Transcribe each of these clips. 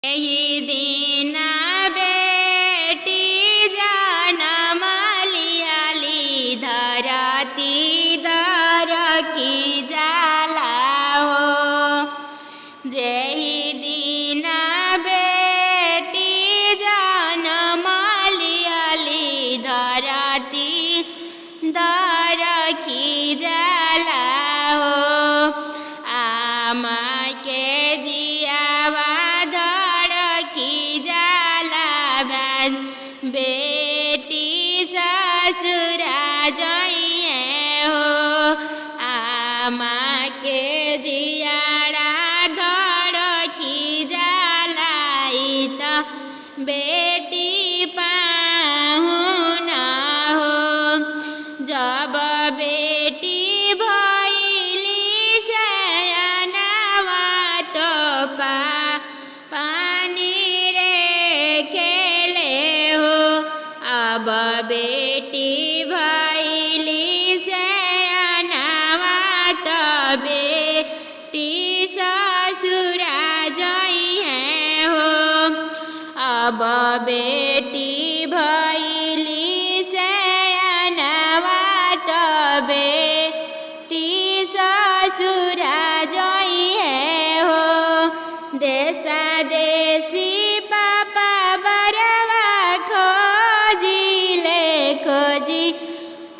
एही दिन बेटी जनम लिहली धरती दरकी जाला हो। जेही दिन बेटी जनम लिहली धरती दरकी जाला हो। आमा के जियावा बेटी ससुरा जइए हो। आमा के जियाड़ा धड़की जलाई त बेटी पाहुना हो। जब बेटी भइली सयानवा तो पानी रे खेले हो। अब बेटी भइली सयानवा तो बेटी ससुरा जइहे हो। अब बेटी भइली सयानवा तो बेटी ससुरा जइहे हो। देशा देशी पापा बरवा खोजिले खोजी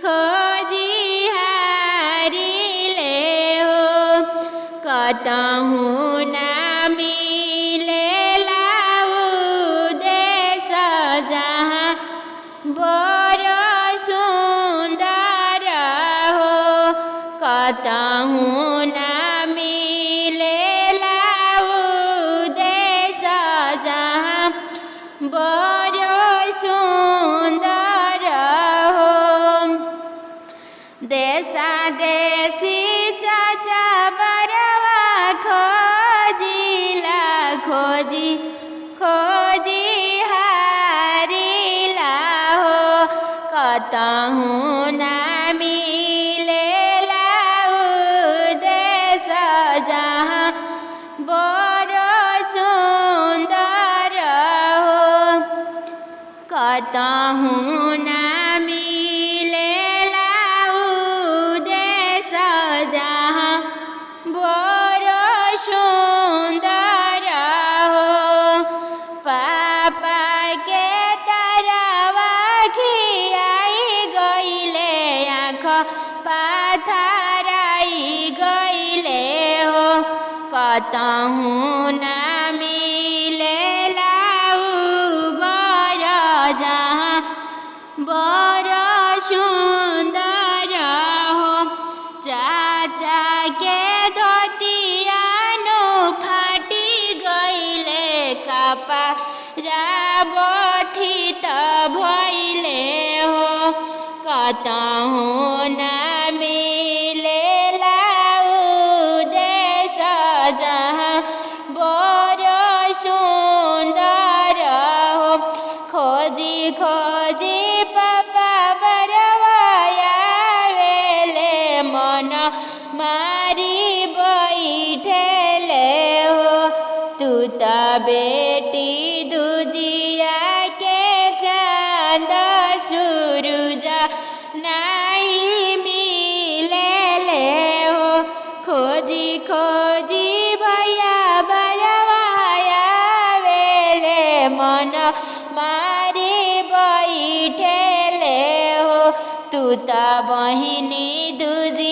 खोजी हारिले हो। कतहु ना मिलेला उ देश जहाँ बड़ो सुन्दर हो। कतहु ना मिलेला उ देश जहाँ बड़ो सुन्दर हो। देशा देशी चाचा बरवा खोजिला खोजी खोजी हारिला हो। कतहु ना मिलेला उ देश जहाँ बड़ो सुन्दर हो। कतहु ना मिलेला उ देश जहाँ बड़ो सुन्दर हो। पापा के तरवा खियाई गइले आँख पाथराई गइले हो। कतहु ना मिलेला उ बर जहाँ बड़ो सुन्दर हो। चाचा के धोतियानो फाटी गइले कपड़ा बथित भइले हो। कतहु ना मिलेला उ देश जहाँ बड़ो सुन्दर हो। खोजी खोजी पापा बरवा आवेले मन मारी बैठेले हो। तू त बेटी दुजिया के चाँद सुरुज नाही मिलेले हो। खोजी खोजी भैया बरवा आवेले मन मारी बैठेले हो। तू त बहिनी दुजी